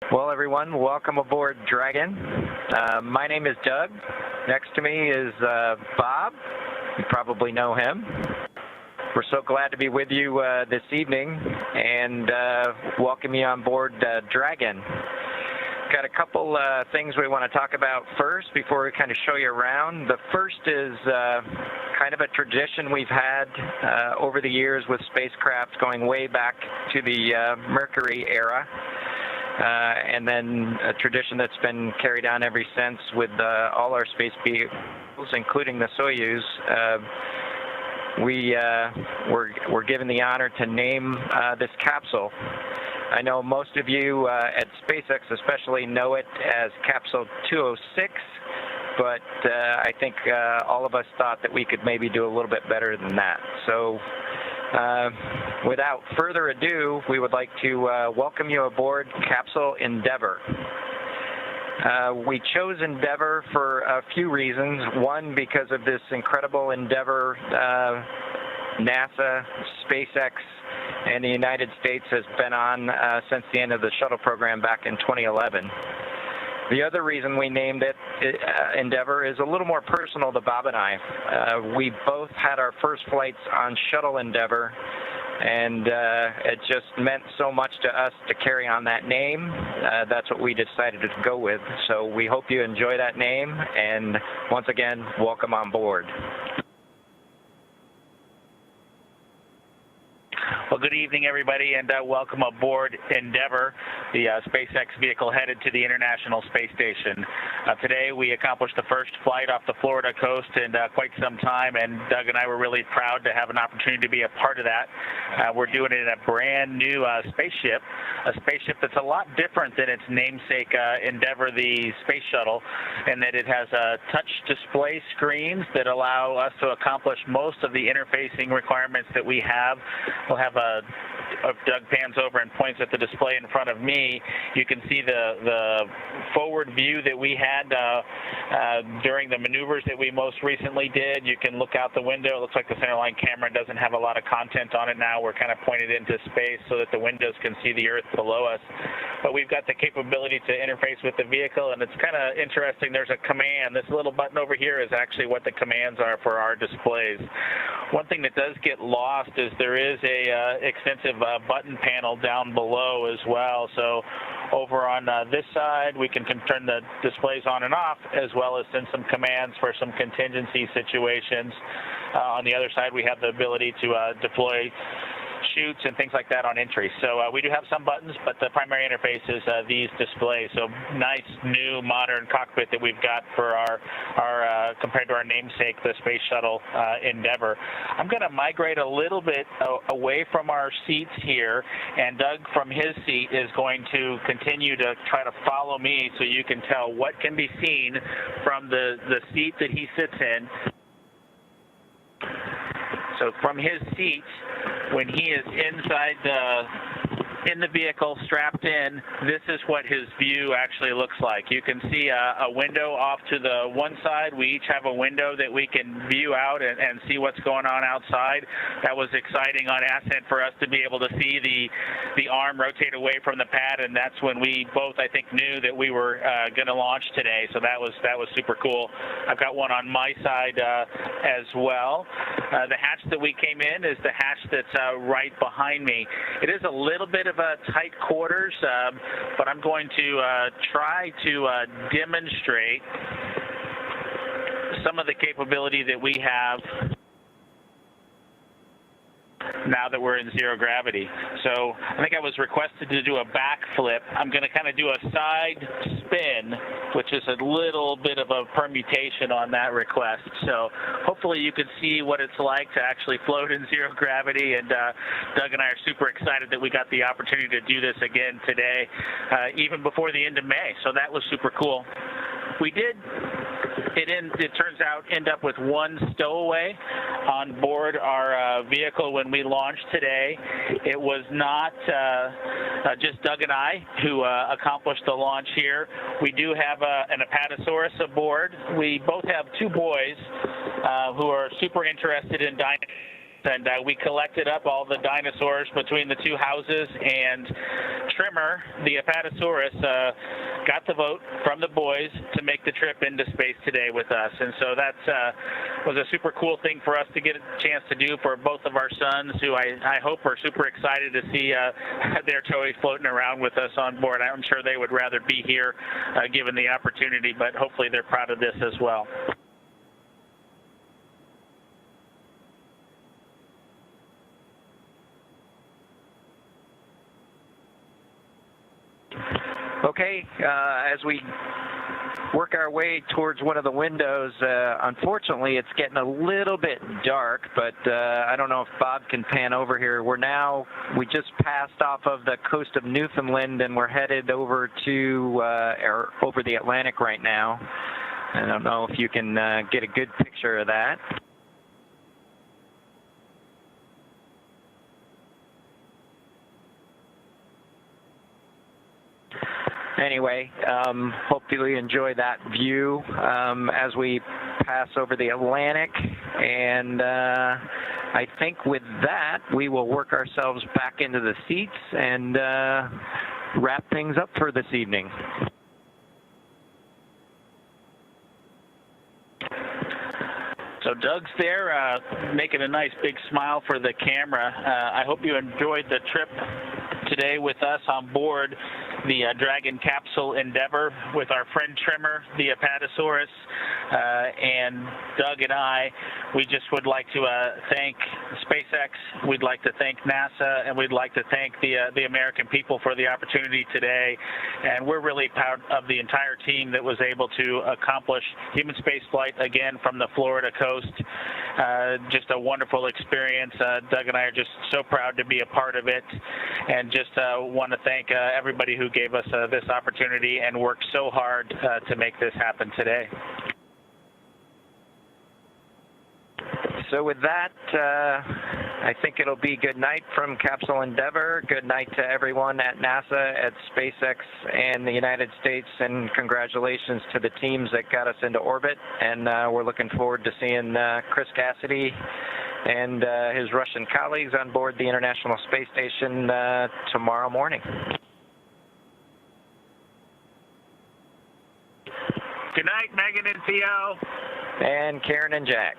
Well, everyone, welcome aboard Dragon. My name is Doug. Next to me is Bob. You probably know him. We're so glad to be with you this evening and welcome you on board Dragon. Got a couple things we want to talk about first before we kind of show you around. The first is kind of a tradition we've had over the years with spacecraft going way back to the Mercury era. And then a tradition that's been carried on ever since with all our space vehicles, including the Soyuz. We're given the honor to name this capsule. I know most of you at SpaceX especially know it as Capsule 206, but I think all of us thought that we could maybe do a little bit better than that. So without further ado, we would like to welcome you aboard Capsule Endeavour. We chose Endeavour for a few reasons. One, because of this incredible endeavor NASA, SpaceX, and the United States has been on since the end of the shuttle program back in 2011. The other reason we named it Endeavour is a little more personal to Bob and I. We both had our first flights on Shuttle Endeavour, and it just meant so much to us to carry on that name. That's what we decided to go with. So we hope you enjoy that name, and once again, welcome on board. Well, good evening, everybody, and welcome aboard Endeavour, the SpaceX vehicle headed to the International Space Station. Today, we accomplished the first flight off the Florida coast in quite some time, and Doug and I were really proud to have an opportunity to be a part of that. We're doing it in a brand new spaceship, a spaceship that's a lot different than its namesake Endeavour, the space shuttle, in that it has touch display screens that allow us to accomplish most of the interfacing requirements that we have. We'll have Doug pans over and points at the display in front of me. You can see the forward view that we had during the maneuvers that we most recently did. You can look out the window. It looks like the centerline camera doesn't have a lot of content on it now. We're kind of pointed into space so that the windows can see the Earth below us. But we've got the capability to interface with the vehicle, and it's kind of interesting. There's a command. This little button over here is actually what the commands are for our displays. One thing that does get lost is there is a extensive button panel down below as well. So over on this side, we can turn the displays on and off, as well as send some commands for some contingency situations. On the other side, we have the ability to deploy chutes and things like that on entry. So we do have some buttons, but the primary interface is these displays. So nice, new, modern cockpit that we've got for our compared to our namesake, the Space Shuttle Endeavour. I'm going to migrate a little bit away from our seats here, and Doug from his seat is going to continue to try to follow me so you can tell what can be seen from the seat that he sits in. So from his seat, when he is inside in the vehicle, strapped in, this is what his view actually looks like. You can see a window off to the one side. We each have a window that we can view out and see what's going on outside. That was exciting on ascent for us to be able to see the arm rotate away from the pad, and that's when we both, I think, knew that we were going to launch today. So that was super cool. I've got one on my side as well. The hatch that we came in is the hatch that's right behind me. It is a little bit of a tight quarters, but I'm going to try to demonstrate some of the capability that we have now that we're in zero gravity. So I think I was requested to do a backflip. I'm going to kind of do a side spin, which is a little bit of a permutation on that request. So hopefully you can see what it's like to actually float in zero gravity, and Doug and I are super excited that we got the opportunity to do this again today, even before the end of May. So that was super cool. We did, it turns out, end up with one stowaway on board our vehicle when we launched today. It was not just Doug and I who accomplished the launch here. We do have an Apatosaurus aboard. We both have two boys who are super interested in dinosaurs. and we collected up all the dinosaurs between the two houses, and Trimmer, the Apatosaurus, got the vote from the boys to make the trip into space today with us. And so that was a super cool thing for us to get a chance to do for both of our sons, who I hope are super excited to see their toys floating around with us on board. I'm sure they would rather be here given the opportunity, but hopefully they're proud of this as well. Okay, as we work our way towards one of the windows, unfortunately it's getting a little bit dark, but I don't know if Bob can pan over here. We just passed off of the coast of Newfoundland, and we're headed over to over the Atlantic right now. I don't know if you can get a good picture of that. Anyway, hopefully you enjoy that view as we pass over the Atlantic, and I think with that we will work ourselves back into the seats and wrap things up for this evening. So Doug's there making a nice big smile for the camera. I hope you enjoyed the trip today with us on board the Dragon Capsule Endeavour with our friend Trimmer, the Apatosaurus, and Doug and I. We just would like to thank SpaceX, we'd like to thank NASA, and we'd like to thank the American people for the opportunity today. And we're really proud of the entire team that was able to accomplish human spaceflight again from the Florida coast. Just a wonderful experience. Doug and I are just so proud to be a part of it, and just want to thank everybody who gave us this opportunity and worked so hard to make this happen today. So with that, I think it'll be good night from Capsule Endeavour. Good night to everyone at NASA, at SpaceX, and the United States, and congratulations to the teams that got us into orbit. And we're looking forward to seeing Chris Cassidy and his Russian colleagues on board the International Space Station tomorrow morning. Good night, Megan and Theo. And Karen and Jack.